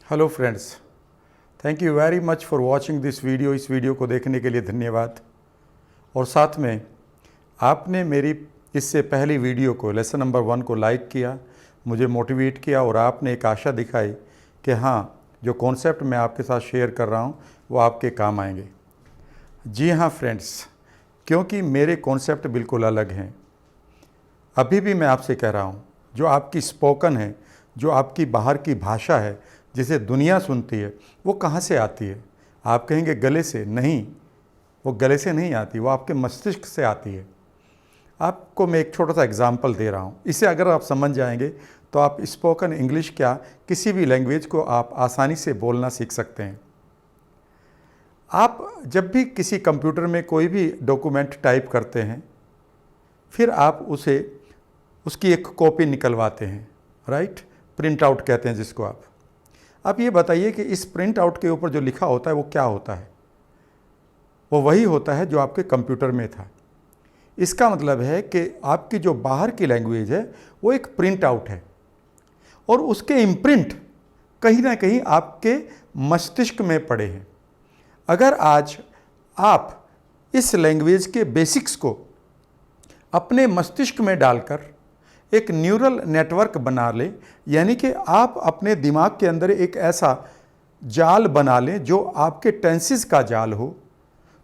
Hello friends, thank you very much for watching this video. इस video को देखने के लिए धन्यवाद। और साथ में आपने मेरी इससे पहली वीडियो को लेसन नंबर 1 को लाइक किया, मुझे मोटिवेट किया और आपने एक आशा दिखाई कि हाँ, जो कॉन्सेप्ट मैं आपके साथ शेयर कर रहा हूँ वो आपके काम आएंगे। जी हाँ फ्रेंड्स, क्योंकि मेरे कॉन्सेप्ट बिल्कुल अलग हैं। अभी भी मैं आपसे कह रहा हूँ, जो आपकी स्पोकन है, जो आपकी बाहर की भाषा है जिसे दुनिया सुनती है, वो कहाँ से आती है? आप कहेंगे गले से। नहीं, वो गले से नहीं आती, वो आपके मस्तिष्क से आती है। आपको मैं एक छोटा सा एग्जाम्पल दे रहा हूँ। इसे अगर आप समझ जाएंगे तो आप स्पोकन इंग्लिश क्या, किसी भी लैंग्वेज को आप आसानी से बोलना सीख सकते हैं। आप जब भी किसी कंप्यूटर में कोई भी डॉक्यूमेंट टाइप करते हैं, फिर आप उसकी एक कॉपी निकलवाते हैं, राइट? प्रिंट आउट कहते हैं जिसको आप ये बताइए कि इस प्रिंट आउट के ऊपर जो लिखा होता है वो क्या होता है? वो वही होता है जो आपके कंप्यूटर में था। इसका मतलब है कि आपकी जो बाहर की लैंग्वेज है वो एक प्रिंट आउट है और उसके इम्प्रिंट कहीं ना कहीं आपके मस्तिष्क में पड़े हैं। अगर आज आप इस लैंग्वेज के बेसिक्स को अपने मस्तिष्क में डालकर एक न्यूरल नेटवर्क बना लें, यानी कि आप अपने दिमाग के अंदर एक ऐसा जाल बना लें जो आपके टेंसेस का जाल हो,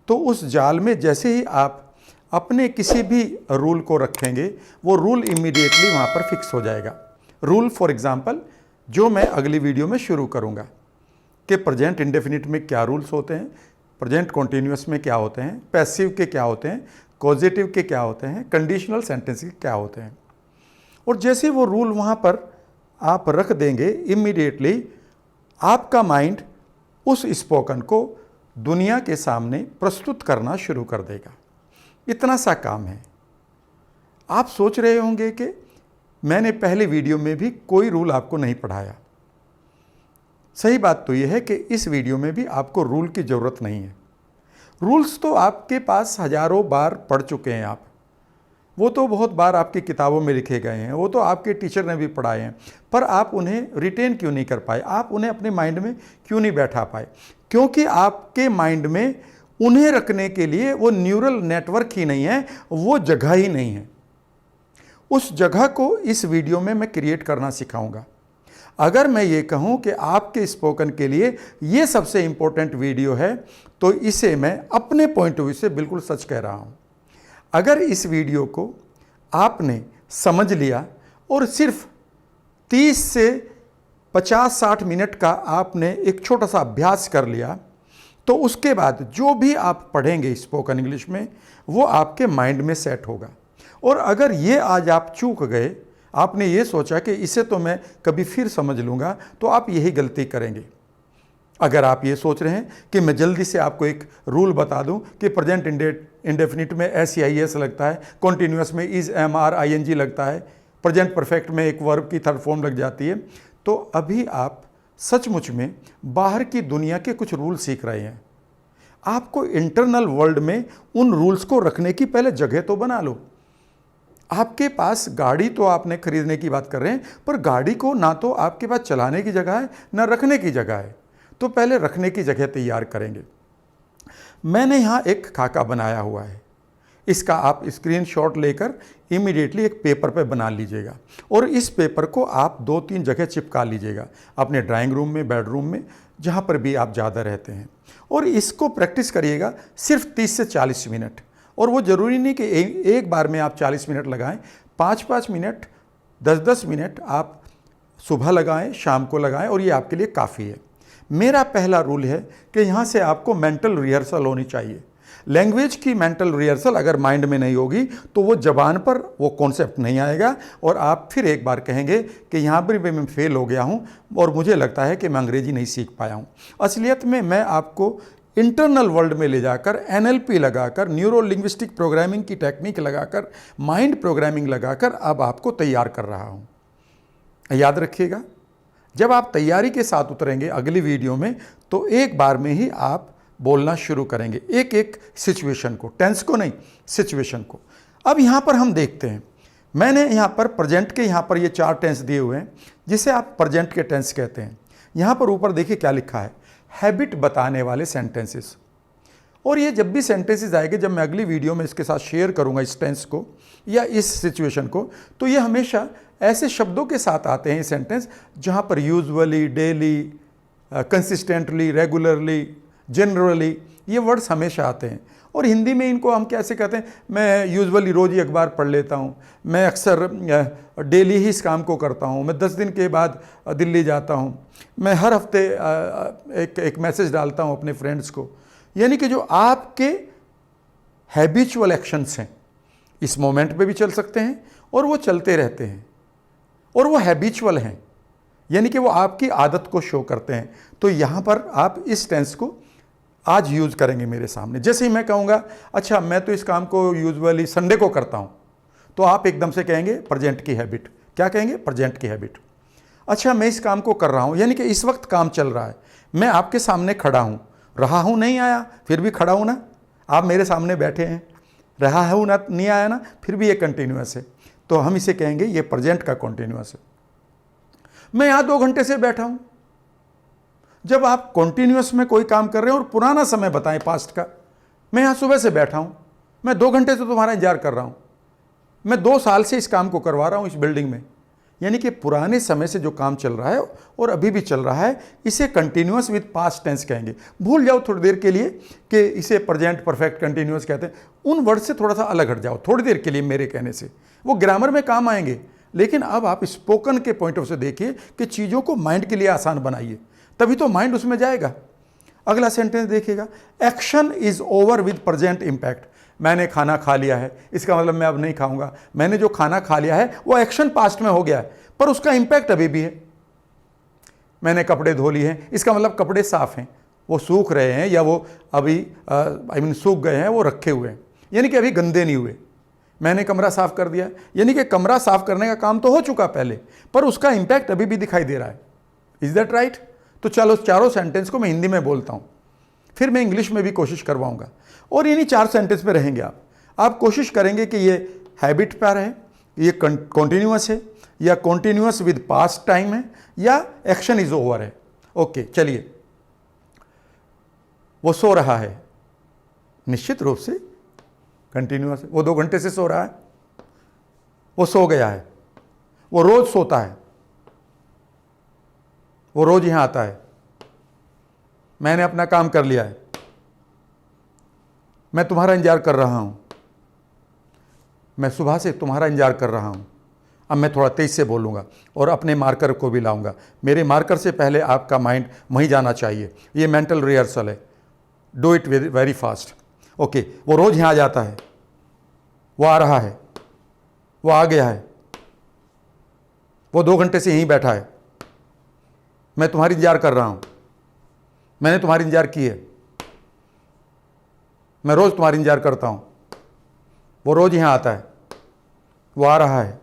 तो उस जाल में जैसे ही आप अपने किसी भी रूल को रखेंगे, वो रूल इमीडिएटली वहाँ पर फिक्स हो जाएगा। रूल फॉर एग्जांपल जो मैं अगली वीडियो में शुरू करूँगा कि प्रेजेंट इंडेफिनिट में क्या रूल्स होते हैं, प्रेजेंट कॉन्टिन्यूअस में क्या होते हैं, पैसिव के क्या होते हैं, कॉजेटिव के क्या होते हैं, कंडीशनल सेंटेंस के क्या होते हैं। और जैसे वो रूल वहाँ पर आप रख देंगे, इमीडिएटली आपका माइंड उस स्पोकन को दुनिया के सामने प्रस्तुत करना शुरू कर देगा। इतना सा काम है। आप सोच रहे होंगे कि मैंने पहले वीडियो में भी कोई रूल आपको नहीं पढ़ाया। सही बात तो यह है कि इस वीडियो में भी आपको रूल की ज़रूरत नहीं है। रूल्स तो आपके पास हजारों बार पढ़ चुके हैं आप, वो तो बहुत बार आपकी किताबों में लिखे गए हैं, वो तो आपके टीचर ने भी पढ़ाए हैं, पर आप उन्हें रिटेन क्यों नहीं कर पाए? आप उन्हें अपने माइंड में क्यों नहीं बैठा पाए? क्योंकि आपके माइंड में उन्हें रखने के लिए वो न्यूरल नेटवर्क ही नहीं है, वो जगह ही नहीं है। उस जगह को इस वीडियो में मैं क्रिएट करना सिखाऊंगा। अगर मैं ये कहूँ कि आपके स्पोकन के लिए ये सबसे इंपॉर्टेंट वीडियो है, तो इसे मैं अपने पॉइंट ऑफ व्यू से बिल्कुल सच कह रहा हूँ। अगर इस वीडियो को आपने समझ लिया और सिर्फ 30 से 50-60 मिनट का आपने एक छोटा सा अभ्यास कर लिया, तो उसके बाद जो भी आप पढ़ेंगे स्पोकन इंग्लिश में वो आपके माइंड में सेट होगा। और अगर ये आज आप चूक गए, आपने ये सोचा कि इसे तो मैं कभी फिर समझ लूँगा, तो आप यही गलती करेंगे। अगर आप ये सोच रहे हैं कि मैं जल्दी से आपको एक रूल बता दूं कि प्रेजेंट इंडेफिनिट में SEIS लगता है, कॉन्टिन्यूअस में इज MR ING लगता है, प्रेजेंट परफेक्ट में एक वर्ब की थर्ड फॉर्म लग जाती है, तो अभी आप सचमुच में बाहर की दुनिया के कुछ रूल सीख रहे हैं। आपको इंटरनल वर्ल्ड में उन रूल्स को रखने की पहले जगह तो बना लो। आपके पास गाड़ी तो आपने खरीदने की बात कर रहे हैं, पर गाड़ी को ना तो आपके पास चलाने की जगह है ना रखने की जगह है, तो पहले रखने की जगह तैयार करेंगे। मैंने यहाँ एक खाका बनाया हुआ है, इसका आप स्क्रीनशॉट लेकर इमीडिएटली एक पेपर पे बना लीजिएगा और इस पेपर को आप 2-3 जगह चिपका लीजिएगा, अपने ड्राइंग रूम में, बेडरूम में, जहाँ पर भी आप ज़्यादा रहते हैं। और इसको प्रैक्टिस करिएगा सिर्फ 30 से 40 मिनट। और वो ज़रूरी नहीं कि एक बार में आप 40 मिनट लगाएं, 5-5 मिनट, 10-10 मिनट आप सुबह लगाएं, शाम को लगाएं, और ये आपके लिए काफ़ी है। मेरा पहला रूल है कि यहाँ से आपको मेंटल रिहर्सल होनी चाहिए। लैंग्वेज की मेंटल रिहर्सल अगर माइंड में नहीं होगी तो वो जबान पर वो कॉन्सेप्ट नहीं आएगा और आप फिर एक बार कहेंगे कि यहाँ पर भी मैं फेल हो गया हूँ और मुझे लगता है कि मैं अंग्रेजी नहीं सीख पाया हूँ। असलियत में मैं आपको इंटरनल वर्ल्ड में ले जाकर NLP लगाकर, न्यूरो लिंग्विस्टिक प्रोग्रामिंग की टेक्निक लगाकर, माइंड प्रोग्रामिंग लगाकर अब आपको तैयार कर रहा हूँ। याद रखिएगा, जब आप तैयारी के साथ उतरेंगे अगली वीडियो में, तो एक बार में ही आप बोलना शुरू करेंगे, एक एक सिचुएशन को, टेंस को नहीं, सिचुएशन को। अब यहाँ पर हम देखते हैं, मैंने यहाँ पर प्रेजेंट के यहाँ पर ये 4 टेंस दिए हुए हैं जिसे आप प्रेजेंट के टेंस कहते हैं। यहाँ पर ऊपर देखिए क्या लिखा है, हैबिट बताने वाले सेंटेंसेस। और ये जब भी सेंटेंसेस आएंगे, जब मैं अगली वीडियो में इसके साथ शेयर करूँगा इस टेंस को या इस सिचुएशन को, तो ये हमेशा ऐसे शब्दों के साथ आते हैं ये सेंटेंस जहाँ पर usually, daily, consistently, regularly, generally, ये वर्ड्स हमेशा आते हैं। और हिंदी में इनको हम कैसे कहते हैं, मैं यूजुअली रोज़ ही अखबार पढ़ लेता हूँ, मैं अक्सर डेली ही इस काम को करता हूँ, मैं 10 दिन के बाद दिल्ली जाता हूँ, मैं हर हफ्ते एक मैसेज डालता हूँ अपने फ्रेंड्स को। यानी कि जो आपके हैबिचुअल एक्शंस हैं, इस मोमेंट पे भी चल सकते हैं और वो चलते रहते हैं और वो हैबिचुअल हैं, यानी कि वो आपकी आदत को शो करते हैं। तो यहाँ पर आप इस टेंस को आज यूज़ करेंगे मेरे सामने। जैसे ही मैं कहूँगा अच्छा मैं तो इस काम को यूजुअली संडे को करता हूँ, तो आप एकदम से कहेंगे प्रेजेंट की हैबिट। क्या कहेंगे? प्रेजेंट की हैबिट। अच्छा मैं इस काम को कर रहा हूँ, यानी कि इस वक्त काम चल रहा है, मैं आपके सामने खड़ा हूँ, रहा हूँ नहीं आया फिर भी खड़ा हूँ ना, आप मेरे सामने बैठे हैं, रहा हूँ ना नहीं आया ना, फिर भी ये कंटिन्यूअस है, तो हम इसे कहेंगे ये प्रेजेंट का कंटिन्यूअस है। मैं यहाँ 2 घंटे से बैठा हूँ। जब आप कॉन्टिन्यूस में कोई काम कर रहे हैं और पुराना समय बताएं पास्ट का, मैं यहाँ सुबह से बैठा हूँ, मैं 2 घंटे से तुम्हारा इंतजार कर रहा हूँ, मैं 2 साल से इस काम को करवा रहा हूँ इस बिल्डिंग में, यानी कि पुराने समय से जो काम चल रहा है और अभी भी चल रहा है, इसे कंटिन्यूअस विद पास्ट टेंस कहेंगे। भूल जाओ थोड़ी देर के लिए कि इसे प्रेजेंट परफेक्ट कंटिन्यूअस कहते हैं, उन वर्ड से थोड़ा सा अलग हट जाओ थोड़ी देर के लिए मेरे कहने से, वो ग्रामर में काम आएंगे, लेकिन अब आप स्पोकन के पॉइंट ऑफ से देखिए कि चीज़ों को माइंड के लिए आसान बनाइए, तभी तो माइंड उसमें जाएगा। अगला सेंटेंस देखिएगा, action is over with present impact. मैंने खाना खा लिया है, इसका मतलब मैं अब नहीं खाऊंगा। मैंने जो खाना खा लिया है वो एक्शन पास्ट में हो गया है, पर उसका इंपैक्ट अभी भी है। मैंने कपड़े धो लिए हैं, इसका मतलब कपड़े साफ हैं, वो सूख रहे हैं या वो अभी सूख गए हैं, वो रखे हुए हैं, यानी कि अभी गंदे नहीं हुए। मैंने कमरा साफ कर दिया, यानी कि कमरा साफ करने का काम तो हो चुका पहले, पर उसका इंपैक्ट अभी भी दिखाई दे रहा है। Is that right? तो चलो चारों सेंटेंस को मैं हिंदी में बोलता हूँ, फिर मैं इंग्लिश में भी कोशिश करवाऊंगा, और इन्हीं 4 सेंटेंस में रहेंगे आप कोशिश करेंगे कि ये हैबिट पर है, ये कॉन्टिन्यूअस है, या कॉन्टिन्यूअस विद पास्ट टाइम है, या एक्शन इज ओवर है। ओके चलिए, वो सो रहा है, निश्चित रूप से कंटिन्यूअस है, वो 2 घंटे से सो रहा है, वो सो गया है, वो रोज सोता है, वो रोज यहां आता है, मैंने अपना काम कर लिया है, मैं तुम्हारा इंतजार कर रहा हूं, मैं सुबह से तुम्हारा इंतजार कर रहा हूं। अब मैं थोड़ा तेज से बोलूंगा और अपने मार्कर को भी लाऊंगा, मेरे मार्कर से पहले आपका माइंड वहीं जाना चाहिए, ये मेंटल रिहर्सल है, do it very fast. Okay, वो रोज यहां आ जाता है, वो आ रहा है, वो आ गया है, वो 2 घंटे से यहीं बैठा है, मैं तुम्हारी इंतजार कर रहा हूं, मैंने तुम्हारी इंतजार की है, मैं रोज तुम्हारी इंतजार करता हूं, वो रोज यहां आता है, वो आ रहा है,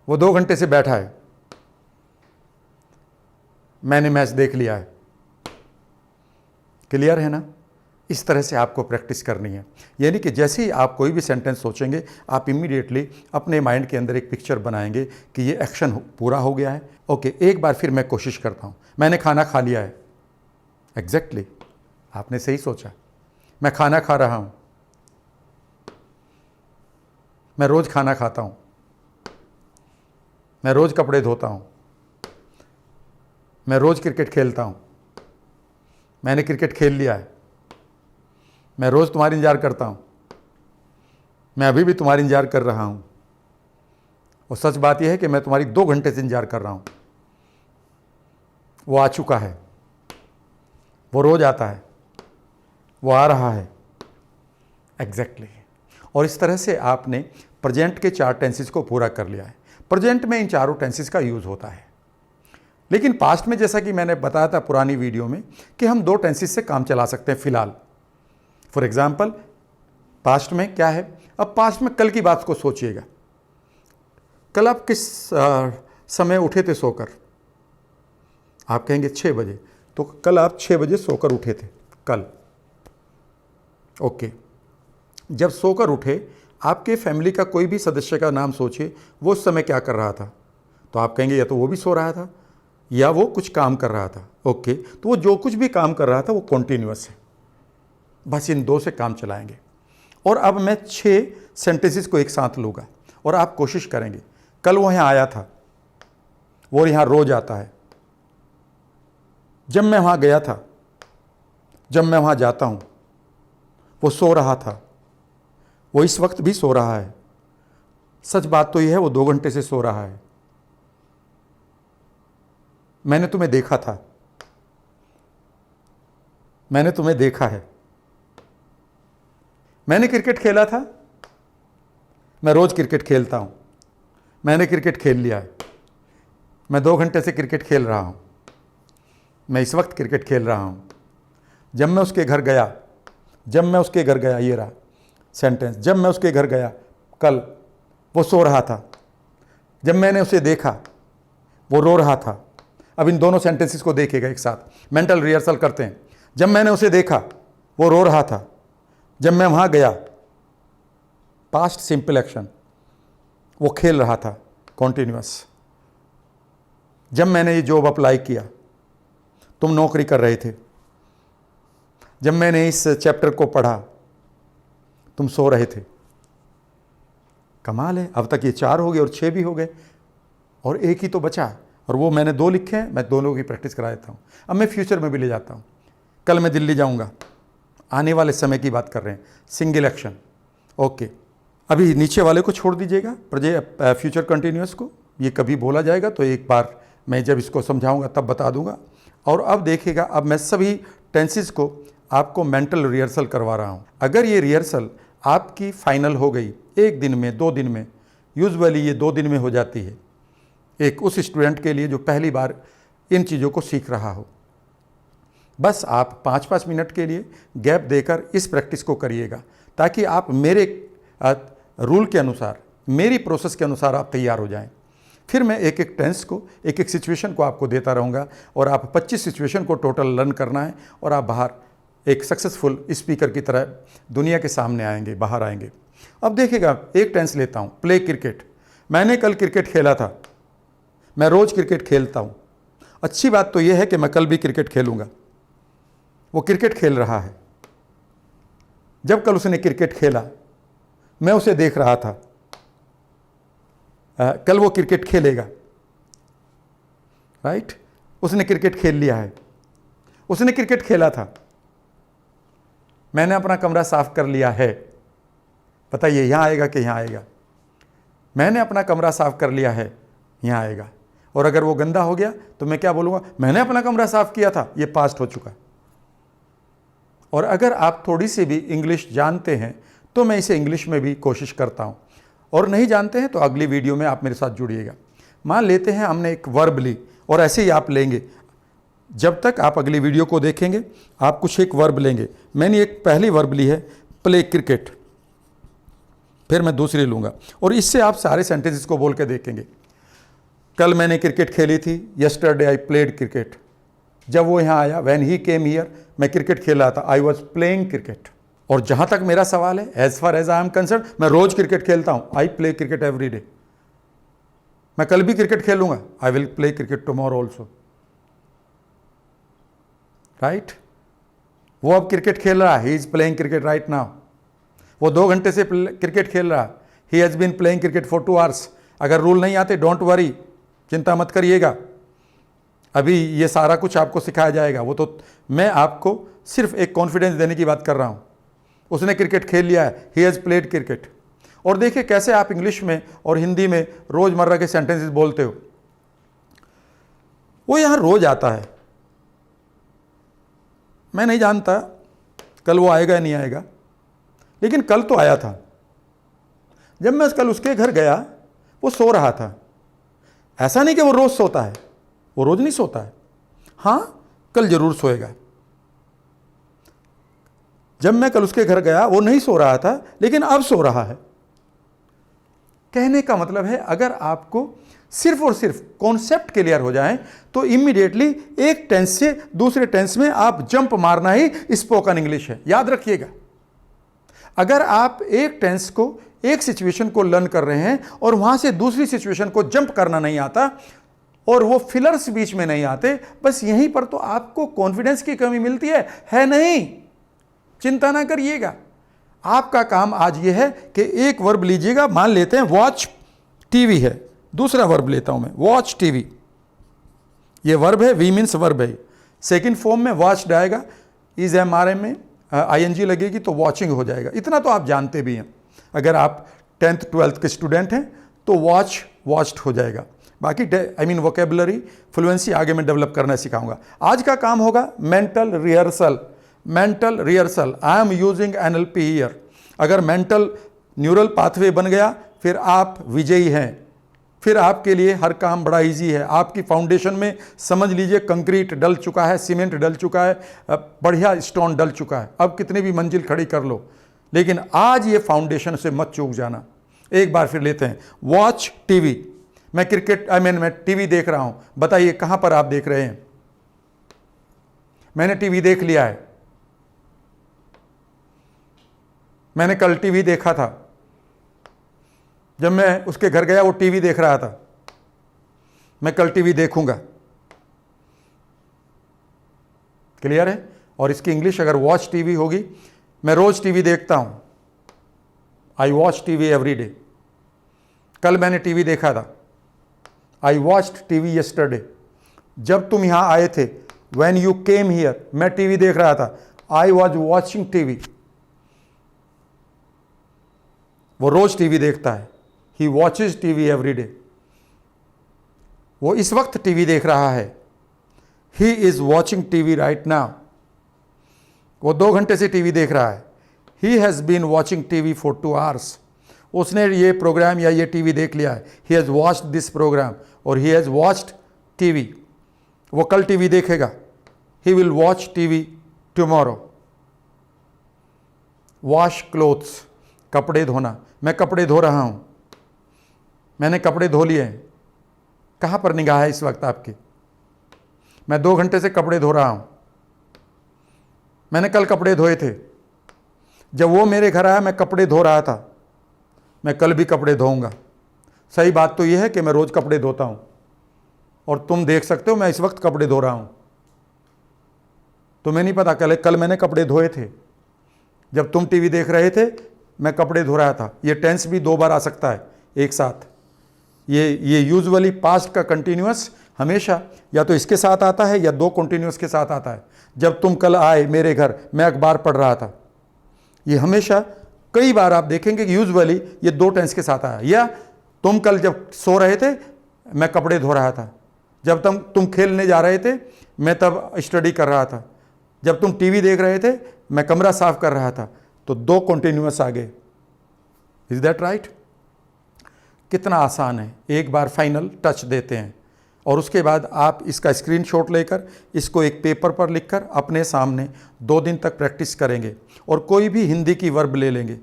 वो 2 घंटे से बैठा है, मैंने मैच देख लिया है। क्लियर है ना? इस तरह से आपको प्रैक्टिस करनी है, यानी कि जैसे ही आप कोई भी सेंटेंस सोचेंगे, आप इमीडिएटली अपने माइंड के अंदर एक पिक्चर बनाएंगे कि ये एक्शन पूरा हो गया है। ओके, एक बार फिर मैं कोशिश करता हूँ, मैंने खाना खा लिया है। एग्जैक्टली, आपने सही सोचा, मैं खाना खा रहा हूँ, मैं रोज खाना खाता हूँ, मैं रोज कपड़े धोता हूँ, मैं रोज क्रिकेट खेलता हूँ, मैंने क्रिकेट खेल लिया है, मैं रोज तुम्हारी इंतजार करता हूँ, मैं अभी भी तुम्हारी इंतजार कर रहा हूँ, और सच बात यह है कि मैं तुम्हारी 2 घंटे से इंतजार कर रहा हूँ। वो आ चुका है, वो रोज आता है, वो आ रहा है। एग्जैक्टली। और इस तरह से आपने प्रेजेंट के 4 टेंसेस को पूरा कर लिया है। प्रेजेंट में इन चारों टेंसेस का यूज होता है, लेकिन पास्ट में जैसा कि मैंने बताया था पुरानी वीडियो में कि हम 2 टेंसेस से काम चला सकते हैं फिलहाल। फॉर एग्जाम्पल, पास्ट में क्या है, अब पास्ट में कल की बात को सोचिएगा, कल आप किस समय उठे थे सोकर? आप कहेंगे 6 बजे, तो कल आप 6 बजे सोकर उठे थे कल। ओके, जब सोकर उठे, आपके फैमिली का कोई भी सदस्य का नाम सोचिए, वो उस समय क्या कर रहा था? तो आप कहेंगे या तो वो भी सो रहा था, या वो कुछ काम कर रहा था। ओके, तो वो जो कुछ भी काम कर रहा था वो कॉन्टिन्यूअस है। बस इन दो से काम चलाएंगे। और अब मैं 6 सेंटेंसेस को एक साथ लूँगा और आप कोशिश करेंगे। कल वो यहाँ आया था, वो यहाँ रोज आता है। जब मैं वहाँ गया था, जब मैं वहाँ जाता हूँ, वो सो रहा था, वो इस वक्त भी सो रहा है। सच बात तो यह है वो 2 घंटे से सो रहा है। मैंने तुम्हें देखा था, मैंने तुम्हें देखा है। मैंने क्रिकेट खेला था, मैं रोज क्रिकेट खेलता हूं। मैंने क्रिकेट खेल लिया है, मैं 2 घंटे से क्रिकेट खेल रहा हूं। मैं इस वक्त क्रिकेट खेल रहा हूं। जब मैं उसके घर गया, जब मैं उसके घर गया, ये रहा सेंटेंस। जब मैं उसके घर गया कल, वो सो रहा था। जब मैंने उसे देखा, वो रो रहा था। अब इन दोनों सेंटेंसेस को देखिएगा एक साथ, मेंटल रिहर्सल करते हैं। जब मैंने उसे देखा, वो रो रहा था। जब मैं वहां गया, पास्ट सिंपल एक्शन, वो खेल रहा था, कॉन्टिन्यूअस। जब मैंने ये जॉब अप्लाई किया, तुम नौकरी कर रहे थे। जब मैंने इस चैप्टर को पढ़ा, तुम सो रहे थे। कमाल है, अब तक ये 4 हो गए और 6 भी हो गए और एक ही तो बचा। और वो मैंने 2 लिखे हैं, मैं दोनों की प्रैक्टिस करा देता हूँ। अब मैं फ्यूचर में भी ले जाता हूँ। कल मैं दिल्ली जाऊँगा, आने वाले समय की बात कर रहे हैं, सिंगल एक्शन। ओके, अभी नीचे वाले को छोड़ दीजिएगा, फ्यूचर कंटिन्यूअस को। ये कभी बोला जाएगा तो एक बार मैं जब इसको समझाऊंगा तब बता दूंगा। और अब देखिएगा, अब मैं सभी टेंसेस को आपको मेंटल रिहर्सल करवा रहा हूँ। अगर ये रिहर्सल आपकी फाइनल हो गई 1 दिन में, 2 दिन में, यूजुअली ये 2 दिन में हो जाती है एक उस स्टूडेंट के लिए जो पहली बार इन चीज़ों को सीख रहा हो। बस आप 5-5 मिनट के लिए गैप देकर इस प्रैक्टिस को करिएगा, ताकि आप मेरे रूल के अनुसार, मेरी प्रोसेस के अनुसार आप तैयार हो जाएं। फिर मैं एक एक टेंस को, एक एक सिचुएशन को आपको देता रहूँगा और आप 25 सिचुएशन को टोटल लर्न करना है और आप बाहर एक सक्सेसफुल स्पीकर की तरह दुनिया के सामने आएंगे, बाहर आएंगे। अब देखिएगा, एक टेंस लेता हूँ, प्ले क्रिकेट। मैंने कल क्रिकेट खेला था, मैं रोज़ क्रिकेट खेलता हूँ। अच्छी बात तो यह है कि मैं कल भी क्रिकेट खेलूँगा। वो क्रिकेट खेल रहा है। जब कल उसने क्रिकेट खेला, मैं उसे देख रहा था। कल वो क्रिकेट खेलेगा, राइट? उसने क्रिकेट खेल लिया है, उसने क्रिकेट खेला था। मैंने अपना कमरा साफ कर लिया है। बताइए, यहाँ आएगा कि यहाँ आएगा? मैंने अपना कमरा साफ कर लिया है, यहाँ आएगा। और अगर वो गंदा हो गया तो मैं क्या बोलूँगा? मैंने अपना कमरा साफ किया था। ये पास्ट हो चुका। और अगर आप थोड़ी सी भी इंग्लिश जानते हैं तो मैं इसे इंग्लिश में भी कोशिश करता हूँ, और नहीं जानते हैं तो अगली वीडियो में आप मेरे साथ जुड़िएगा। मान लेते हैं हमने एक वर्ब ली, और ऐसे ही आप लेंगे। जब तक आप अगली वीडियो को देखेंगे, आप कुछ एक वर्ब लेंगे। मैंने एक पहली वर्ब ली है, प्ले क्रिकेट, फिर मैं दूसरी लूँगा, और इससे आप सारे सेंटेंसेस को बोल के देखेंगे। कल मैंने क्रिकेट खेली थी, यस्टरडे आई प्लेड क्रिकेट। जब वो यहाँ आया, व्हेन ही केम हियर, मैं क्रिकेट खेल रहा था, आई वॉज प्लेइंग क्रिकेट। और जहाँ तक मेरा सवाल है, as far as I am concerned, मैं रोज क्रिकेट खेलता हूँ, I play cricket every day. मैं कल भी क्रिकेट खेलूंगा, I will play cricket tomorrow also, right? वो अब क्रिकेट खेल रहा है, he is playing cricket right now. वो 2 घंटे से क्रिकेट खेल रहा है, he has been playing cricket for 2 hours. अगर रूल नहीं आते, डोंट वरी, चिंता मत करिएगा, अभी ये सारा कुछ आपको सिखाया जाएगा। वो तो मैं आपको सिर्फ एक कॉन्फिडेंस देने की बात कर रहा हूँ। उसने क्रिकेट खेल लिया है, ही हैज़ प्लेड क्रिकेट। और देखिए कैसे आप इंग्लिश में और हिंदी में रोज़मर्रा के सेंटेंसेस बोलते हो। वो यहाँ रोज आता है, मैं नहीं जानता कल वो आएगा या नहीं आएगा, लेकिन कल तो आया था। जब मैं कल उसके घर गया, वो सो रहा था। ऐसा नहीं कि वो रोज़ सोता है, वो रोज़ नहीं सोता है। हाँ, कल जरूर सोएगा। जब मैं कल उसके घर गया, वो नहीं सो रहा था, लेकिन अब सो रहा है। कहने का मतलब है, अगर आपको सिर्फ और सिर्फ कॉन्सेप्ट क्लियर हो जाए तो इमीडिएटली एक टेंस से दूसरे टेंस में आप जंप मारना ही स्पोकन इंग्लिश है। याद रखिएगा, अगर आप एक टेंस को, एक सिचुएशन को लर्न कर रहे हैं और वहां से दूसरी सिचुएशन को जंप करना नहीं आता, और वो फिलर्स बीच में नहीं आते। बस यहीं पर तो आपको कॉन्फिडेंस की कमी मिलती है नहीं, चिंता ना करिएगा। आपका काम आज ये है कि एक वर्ब लीजिएगा, मान लेते हैं वॉच टीवी है, दूसरा वर्ब लेता हूं मैं, वॉच टीवी। ये वर्ब है, वी मीन्स वर्ब है। सेकंड फॉर्म में वॉच्ड आएगा, इज एम आर एम में आईएनजी लगेगी तो वॉचिंग हो जाएगा। इतना तो आप जानते भी हैं, अगर आप 10th 12th के स्टूडेंट हैं तो वॉच्ड हो जाएगा। बाकी वोकेबलरी फ्लुएंसी आगे मैं डेवलप करना सिखाऊंगा। आज का काम होगा mental rehearsal. I am using NLP here. अगर मेंटल न्यूरल पाथवे बन गया फिर आप विजयी हैं, फिर आपके लिए हर काम बड़ा इजी है। आपकी फाउंडेशन में समझ लीजिए कंक्रीट डल चुका है, सीमेंट डल चुका है, बढ़िया स्टोन डल चुका है। अब कितनी भी मंजिल खड़ी कर लो, लेकिन आज ये फाउंडेशन से मत चूक जाना। एक बार फिर लेते हैं, वॉच टीवी। मैं मैं टीवी देख रहा हूं, बताइए कहां पर आप देख रहे हैं? मैंने टीवी देख लिया है। मैंने कल टीवी देखा था, जब मैं उसके घर गया वो टीवी देख रहा था। मैं कल टीवी देखूंगा। क्लियर है? और इसकी इंग्लिश अगर वॉच टीवी होगी, मैं रोज टीवी देखता हूं, I watch TV every day. कल मैंने टीवी देखा था, आई वॉच्ड टीवी यस्टरडे। जब तुम यहां आए थे, व्हेन यू केम हियर, मैं टीवी देख रहा था, आई वॉज वॉचिंग टीवी। वो रोज टीवी देखता है, he watches TV every day. वो इस वक्त टीवी देख रहा है, he is watching TV right now. वो 2 घंटे से टीवी देख रहा है, he has been watching TV for 2 hours। उसने ये प्रोग्राम या ये टीवी देख लिया है, he has watched this program और ही हैज वॉच्ड टीवी। वो कल टीवी देखेगा, he will watch TV tomorrow. Wash clothes, कपड़े धोना। मैं कपड़े धो रहा हूं, मैंने कपड़े धो लिए हैं। कहां पर निगाह है इस वक्त आपकी? मैं 2 घंटे से कपड़े धो रहा हूं। मैंने कल कपड़े धोए थे, जब वो मेरे घर आया मैं कपड़े धो रहा था। मैं कल भी कपड़े धोऊंगा। सही बात तो यह है कि मैं रोज कपड़े धोता हूं, और तुम देख सकते हो मैं इस वक्त कपड़े धो रहा हूं। तुम्हें नहीं पता, कल मैंने कपड़े धोए थे। जब तुम टीवी देख रहे थे मैं कपड़े धो रहा था। ये टेंस भी 2 बार आ सकता है एक साथ। ये यूजुअली पास्ट का कंटिन्यूअस हमेशा या तो इसके साथ आता है या 2 कंटिन्यूअस के साथ आता है। जब तुम कल आए मेरे घर, मैं अखबार पढ़ रहा था। ये हमेशा कई बार आप देखेंगे कि यूजुअली ये 2 टेंस के साथ आया। या तुम कल जब सो रहे थे मैं कपड़े धो रहा था। जब तुम खेलने जा रहे थे मैं तब स्टडी कर रहा था। जब तुम टीवी देख रहे थे मैं कमरा साफ कर रहा था। तो 2 कंटिन्यूअस आ गए। Is that right? कितना आसान है। एक बार फाइनल टच देते हैं और उसके बाद आप इसका स्क्रीनशॉट लेकर इसको एक पेपर पर लिखकर अपने सामने 2 दिन तक प्रैक्टिस करेंगे। और कोई भी हिंदी की वर्ब ले लेंगे,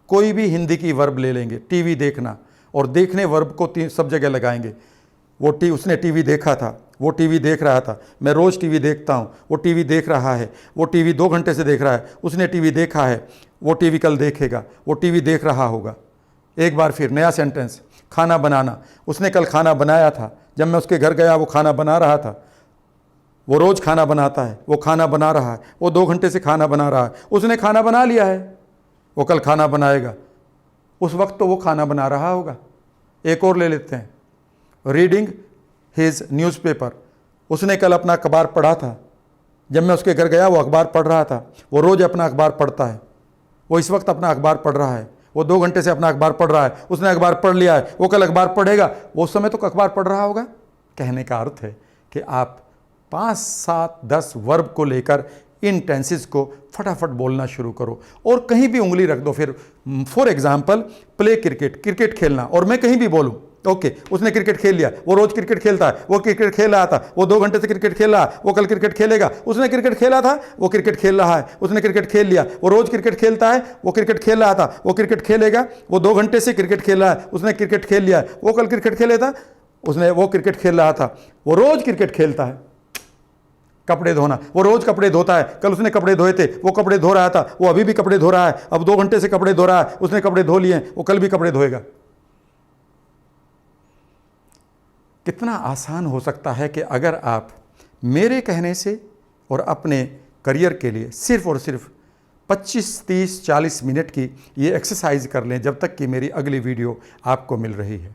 कोई भी हिंदी की वर्ब ले लेंगे। टीवी देखना और देखने वर्ब को सब जगह लगाएंगे। उसने टीवी देखा था, वो टीवी देख रहा था। मैं रोज़ टीवी देखता हूँ, वो टीवी देख रहा है। वो टीवी 2 घंटे से देख रहा है, उसने टीवी देखा है। वो टीवी कल देखेगा, वो टीवी देख रहा होगा। एक बार फिर नया सेंटेंस, खाना बनाना। उसने कल खाना बनाया था, जब मैं उसके घर गया वो खाना बना रहा था। वो रोज़ खाना बनाता है, वो खाना बना रहा है। वो 2 घंटे से खाना बना रहा है, उसने खाना बना लिया है। वो कल खाना बनाएगा, उस वक्त तो वो खाना बना रहा होगा। एक और ले लेते हैं, रीडिंग हिज न्यूज़पेपर। उसने कल अपना अखबार पढ़ा था, जब मैं उसके घर गया वो अखबार पढ़ रहा था। वो रोज़ अपना अखबार पढ़ता है, वो इस वक्त अपना अखबार पढ़ रहा है। वो 2 घंटे से अपना अखबार पढ़ रहा है, उसने अखबार पढ़ लिया है। वो कल अखबार पढ़ेगा, वो उस समय तो अखबार पढ़ रहा होगा। कहने का अर्थ है कि आप 5, 7, 10 वर्ब को लेकर इन टेंसेस को फटाफट बोलना शुरू करो और कहीं भी उंगली रख दो। फिर फॉर एग्जाम्पल प्ले क्रिकेट खेलना, और मैं कहीं भी बोलूँ ओके उसने क्रिकेट खेल लिया। वो रोज क्रिकेट खेलता है, वो क्रिकेट खेल रहा था, वो 2 घंटे से क्रिकेट खेल रहा है। वो कल क्रिकेट खेलेगा, उसने क्रिकेट खेला था, वो क्रिकेट खेल रहा है, उसने क्रिकेट खेल लिया। वो रोज क्रिकेट खेलता है, वो क्रिकेट खेल रहा था, वो क्रिकेट खेलेगा। वो 2 घंटे से क्रिकेट खेल रहा है, उसने क्रिकेट खेल लिया। वो कल क्रिकेट खेले था, वो क्रिकेट खेल रहा था। वो रोज क्रिकेट खेलता है। कपड़े धोना, वो रोज कपड़े धोता है, कल उसने कपड़े धोए थे, वो कपड़े धो रहा था, वो अभी भी कपड़े धो रहा है। अब 2 घंटे से कपड़े धो रहा है, उसने कपड़े धो लिए, वो कल भी कपड़े धोएगा। कितना आसान हो सकता है कि अगर आप मेरे कहने से और अपने करियर के लिए सिर्फ और सिर्फ 25, 30, 40 मिनट की ये एक्सरसाइज कर लें जब तक कि मेरी अगली वीडियो आपको मिल रही है।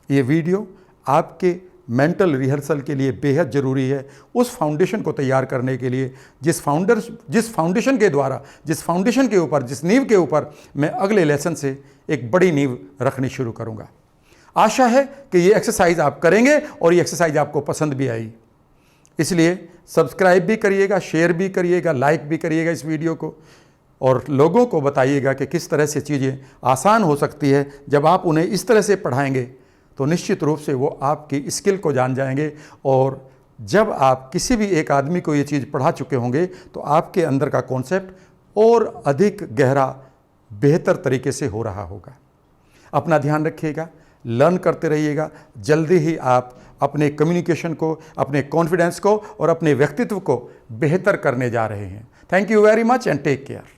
ये वीडियो आपके मेंटल रिहर्सल के लिए बेहद ज़रूरी है, उस फाउंडेशन को तैयार करने के लिए जिस फाउंडेशन के ऊपर, जिस नींव के ऊपर मैं अगले लेसन से एक बड़ी नींव रखनी शुरू करूँगा। आशा है कि ये एक्सरसाइज आप करेंगे और ये एक्सरसाइज आपको पसंद भी आई। इसलिए सब्सक्राइब भी करिएगा, शेयर भी करिएगा, लाइक भी करिएगा इस वीडियो को, और लोगों को बताइएगा कि किस तरह से चीज़ें आसान हो सकती है। जब आप उन्हें इस तरह से पढ़ाएंगे तो निश्चित रूप से वो आपकी स्किल को जान जाएंगे, और जब आप किसी भी एक आदमी को ये चीज़ पढ़ा चुके होंगे तो आपके अंदर का कॉन्सेप्ट और अधिक गहरा, बेहतर तरीके से हो रहा होगा। अपना ध्यान रखिएगा, लर्न करते रहिएगा। जल्दी ही आप अपने कम्युनिकेशन को, अपने कॉन्फिडेंस को और अपने व्यक्तित्व को बेहतर करने जा रहे हैं। Thank you very much and take care.